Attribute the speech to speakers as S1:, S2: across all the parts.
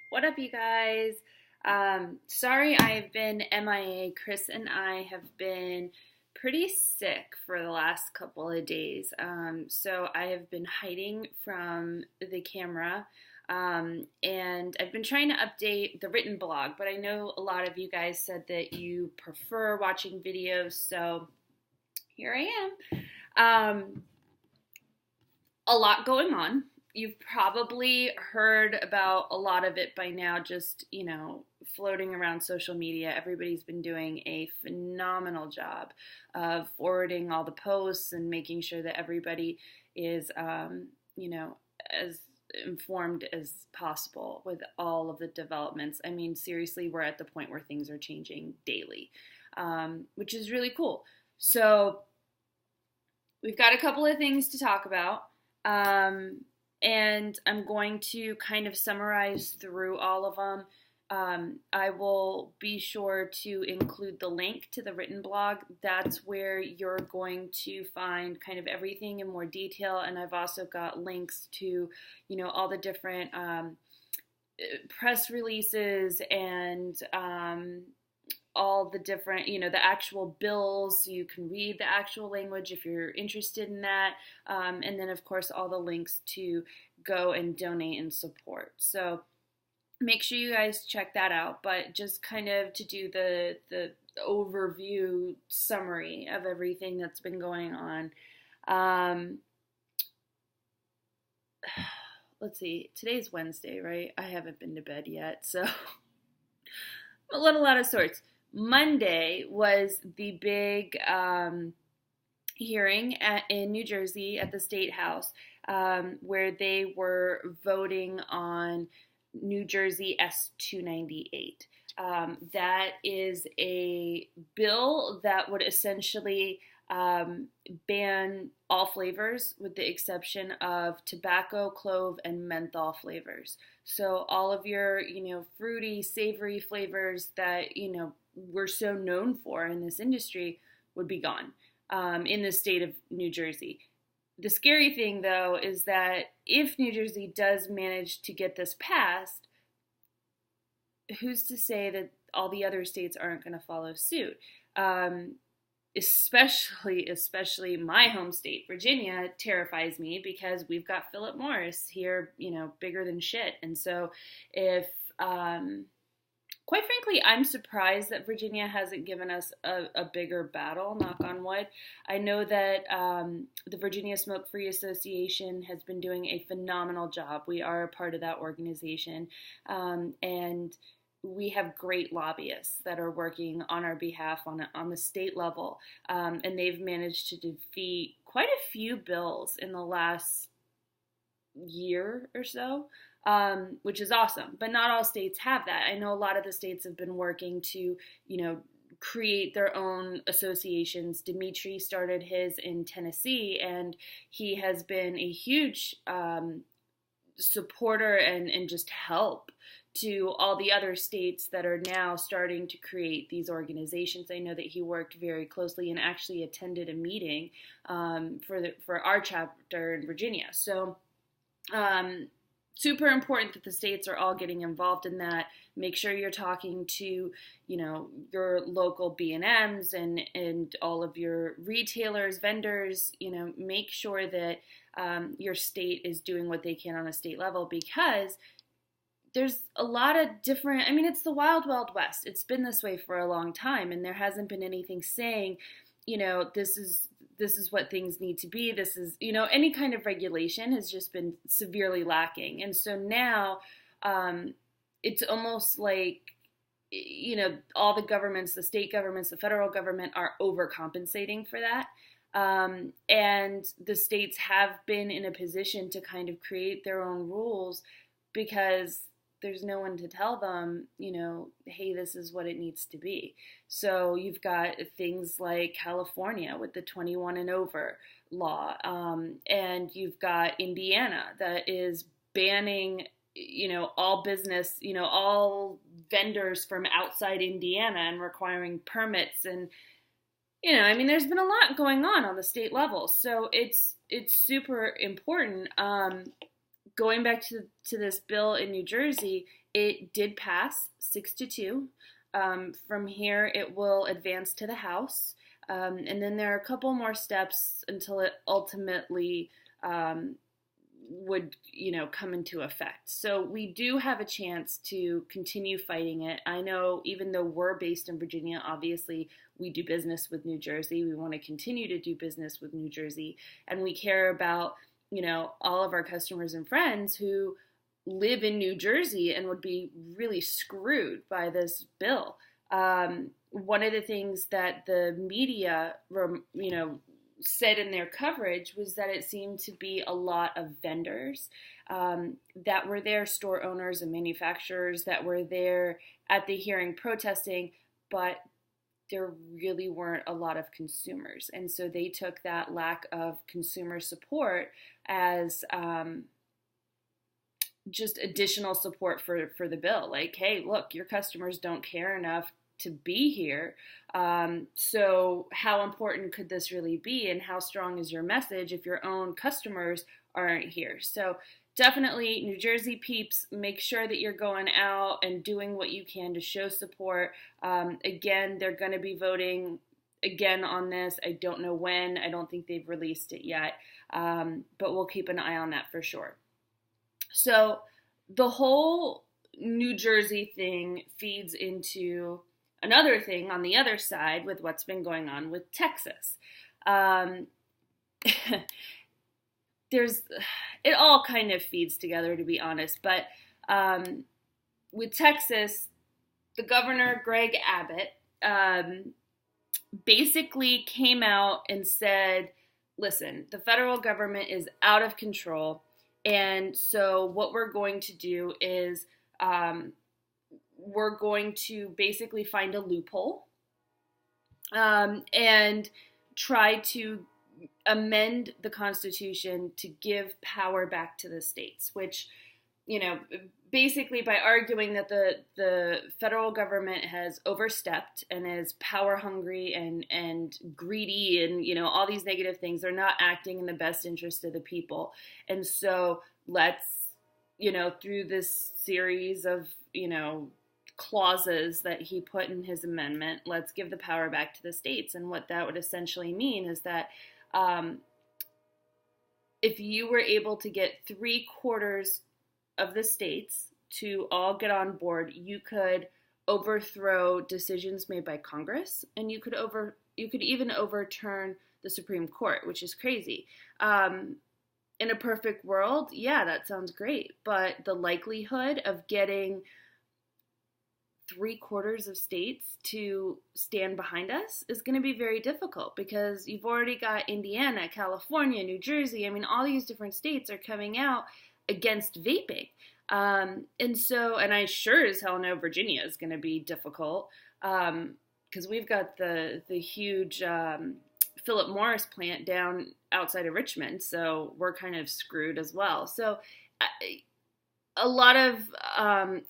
S1: What up, you guys? Sorry I've been MIA. Chris and I have been pretty sick for the last couple of days. So I have been hiding from the camera. And I've been trying to update the written blog, but I know a lot of you guys said that you prefer watching videos, so here I am. A lot going on. You've probably heard about a lot of it by now, just, floating around social media. Everybody's been doing a phenomenal job of forwarding all the posts and making sure that everybody is, as informed as possible with all of the developments. I mean, seriously, we're at the point where things are changing daily, which is really cool. So we've got a couple of things to talk about. And I'm going to kind of summarize through all of them. I will be sure to include the link to the written blog. That's where you're going to find kind of everything in more detail. And I've also got links to, all the different press releases and all the different, the actual bills. You can read the actual language if you're interested in that. And then, of course, all the links to go and donate and support. So make sure you guys check that out. But just kind of to do the overview summary of everything that's been going on. Let's see. Today's Wednesday, right? I haven't been to bed yet, so a little out of sorts. Monday was the big hearing in New Jersey at the State House, where they were voting on New Jersey S298. That is a bill that would essentially ban all flavors with the exception of tobacco, clove, and menthol flavors. So all of your, fruity, savory flavors that, we're so known for in this industry would be gone in the state of New Jersey. The scary thing, though, is that if New Jersey does manage to get this passed, who's to say that all the other states aren't going to follow suit? Especially my home state, Virginia, terrifies me because we've got Philip Morris here, bigger than shit. And so if, quite frankly, I'm surprised that Virginia hasn't given us a bigger battle, knock on wood. I know that the Virginia Smoke-Free Association has been doing a phenomenal job. We are a part of that organization. And we have great lobbyists that are working on our behalf on the state level, and they've managed to defeat quite a few bills in the last year or so, which is awesome. But not all states have that. I know a lot of the states have been working to, create their own associations. Dimitri started his in Tennessee, and he has been a huge supporter and just help to all the other states that are now starting to create these organizations. I know that he worked very closely and actually attended a meeting for our chapter in Virginia. So super important that the states are all getting involved in that. Make sure you're talking to, your local B&Ms and all of your retailers, vendors. Make sure that your state is doing what they can on a state level, because there's a lot of different, it's the wild, wild west. It's been this way for a long time, and there hasn't been anything saying, this is what things need to be. This is, any kind of regulation has just been severely lacking. And so now it's almost like, all the governments, the state governments, the federal government are overcompensating for that. And the states have been in a position to kind of create their own rules because there's no one to tell them, hey, this is what it needs to be. So you've got things like California with the 21 and over law, and you've got Indiana that is banning, all business, all vendors from outside Indiana and requiring permits. And, there's been a lot going on the state level. So it's super important. going back to this bill in New Jersey, it did pass 6-2. From here, it will advance to the House. And then there are a couple more steps until it ultimately would, come into effect. So we do have a chance to continue fighting it. I know even though we're based in Virginia, obviously we do business with New Jersey. We want to continue to do business with New Jersey. And we care about, all of our customers and friends who live in New Jersey and would be really screwed by this bill. One of the things that the media, said in their coverage was that it seemed to be a lot of vendors that were there, store owners and manufacturers that were there at the hearing protesting, but there really weren't a lot of consumers. And so they took that lack of consumer support as just additional support for the bill. Like, hey, look, your customers don't care enough to be here. So how important could this really be? And how strong is your message if your own customers aren't here? So definitely, New Jersey peeps, make sure that you're going out and doing what you can to show support. Again, they're going to be voting again on this. I don't know when. I don't think they've released it yet. But we'll keep an eye on that for sure. So the whole New Jersey thing feeds into another thing on the other side with what's been going on with Texas. It all kind of feeds together, to be honest. But with Texas, the governor, Greg Abbott, basically came out and said, listen, the federal government is out of control. And so what we're going to do is we're going to basically find a loophole and try to amend the Constitution to give power back to the states, which, basically by arguing that the federal government has overstepped and is power hungry and greedy and, all these negative things, they're not acting in the best interest of the people. And so let's, through this series of, clauses that he put in his amendment, let's give the power back to the states. And what that would essentially mean is that if you were able to get 3/4 of the states to all get on board, you could overthrow decisions made by Congress, and you could even overturn the Supreme Court, which is crazy. In a perfect world, yeah, that sounds great, but the likelihood of getting 3/4 of states to stand behind us is going to be very difficult because you've already got Indiana, California, New Jersey. I mean, all these different states are coming out against vaping. And I sure as hell know Virginia is going to be difficult because we've got the huge Philip Morris plant down outside of Richmond, so we're kind of screwed as well. So a lot of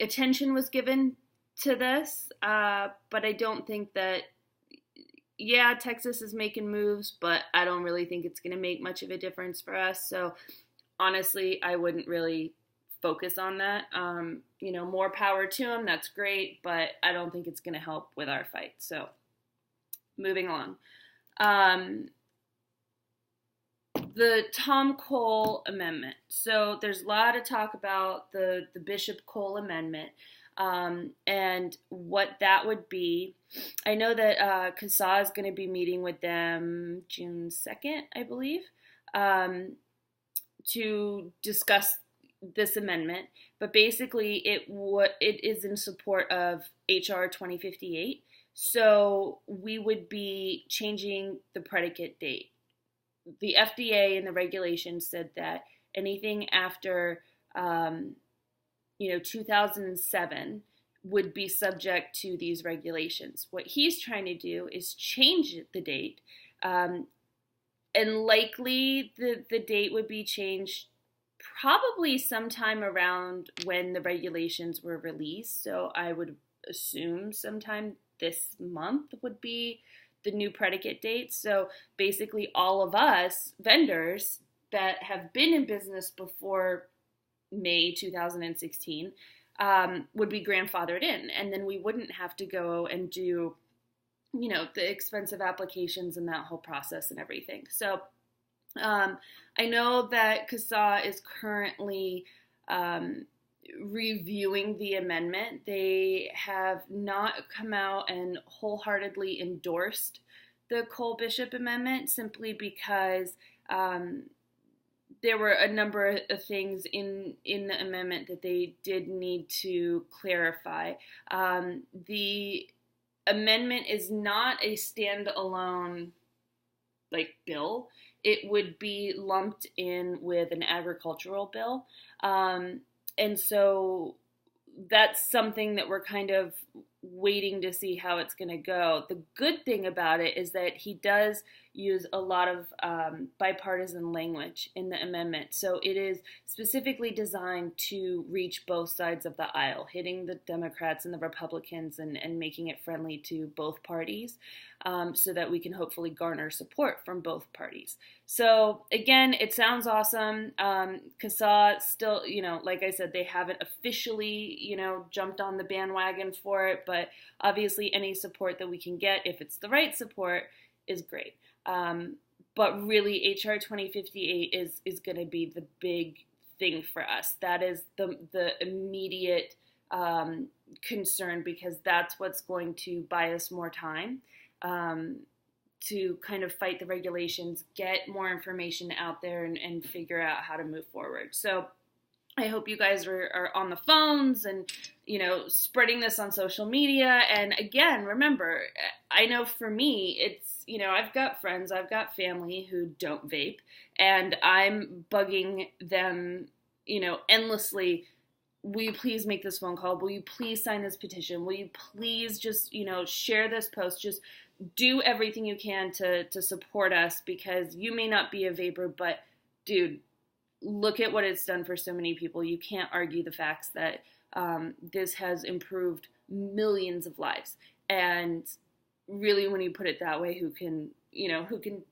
S1: attention was given to this, but I don't think that, yeah, Texas is making moves, but I don't really think it's going to make much of a difference for us. So honestly, I wouldn't really focus on that. More power to them, that's great, but I don't think it's going to help with our fight. So moving along. The Tom Cole Amendment. So there's a lot of talk about the Bishop Cole Amendment. And what that would be. I know that CASA is going to be meeting with them June 2nd, I believe, to discuss this amendment. But basically, it is in support of HR 2058. So we would be changing the predicate date. The FDA and the regulations said that anything after 2007 would be subject to these regulations. What he's trying to do is change the date, and likely the date would be changed probably sometime around when the regulations were released. So I would assume sometime this month would be the new predicate date. So basically all of us vendors that have been in business before May 2016, would be grandfathered in. And then we wouldn't have to go and do, the expensive applications and that whole process and everything. So I know that CASA is currently reviewing the amendment. They have not come out and wholeheartedly endorsed the Cole-Bishop amendment simply because there were a number of things in the amendment that they did need to clarify. The amendment is not a standalone bill. It would be lumped in with an agricultural bill. And so that's something that we're kind of waiting to see how it's going to go. The good thing about it is that he does use a lot of bipartisan language in the amendment. So it is specifically designed to reach both sides of the aisle, hitting the Democrats and the Republicans and making it friendly to both parties, so that we can hopefully garner support from both parties. So again, it sounds awesome. CASA still, like I said, they haven't officially, jumped on the bandwagon for it, but obviously any support that we can get, if it's the right support, is great. But really, HR 2058 is going to be the big thing for us. That is the immediate concern, because that's what's going to buy us more time to kind of fight the regulations, get more information out there, and figure out how to move forward. So I hope you guys are on the phones and, spreading this on social media. And again, remember, I know for me, it's, I've got friends, I've got family who don't vape, and I'm bugging them, endlessly. Will you please make this phone call? Will you please sign this petition? Will you please just, share this post? Just do everything you can to support us, because you may not be a vapor, but dude, look at what it's done for so many people. You can't argue the facts that this has improved millions of lives. And really, when you put it that way, who can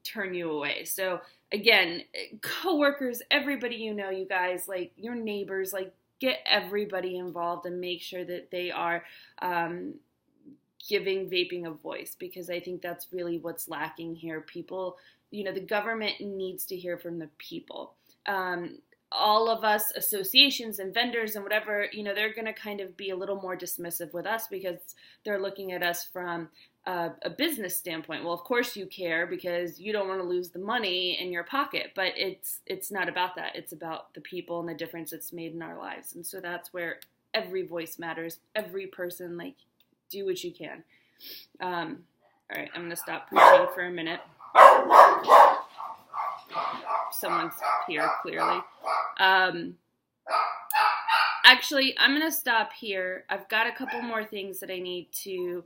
S1: turn you away? So again, coworkers, everybody, you guys, your neighbors, get everybody involved and make sure that they are giving vaping a voice, because I think that's really what's lacking here. People, the government needs to hear from the people. All of us, associations and vendors and whatever, they're going to kind of be a little more dismissive with us because they're looking at us from a business standpoint. Well, of course you care because you don't want to lose the money in your pocket, but it's not about that. It's about the people and the difference it's made in our lives. And so that's where every voice matters. Every person, do what you can. All right, I'm going to stop preaching for a minute. Someone's here, clearly. Actually, I'm going to stop here. I've got a couple more things that I need to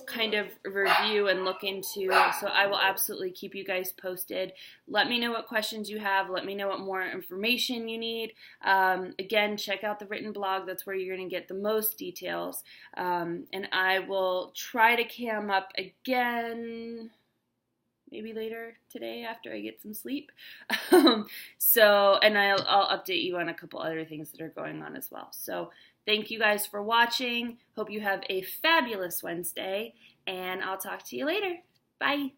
S1: kind of review and look into, so I will absolutely keep you guys posted. Let me know what questions you have. Let me know what more information you need. Again, check out the written blog. That's where you're going to get the most details. And I will try to cam up again maybe later today after I get some sleep. And I'll update you on a couple other things that are going on as well. So thank you guys for watching. Hope you have a fabulous Wednesday, and I'll talk to you later. Bye.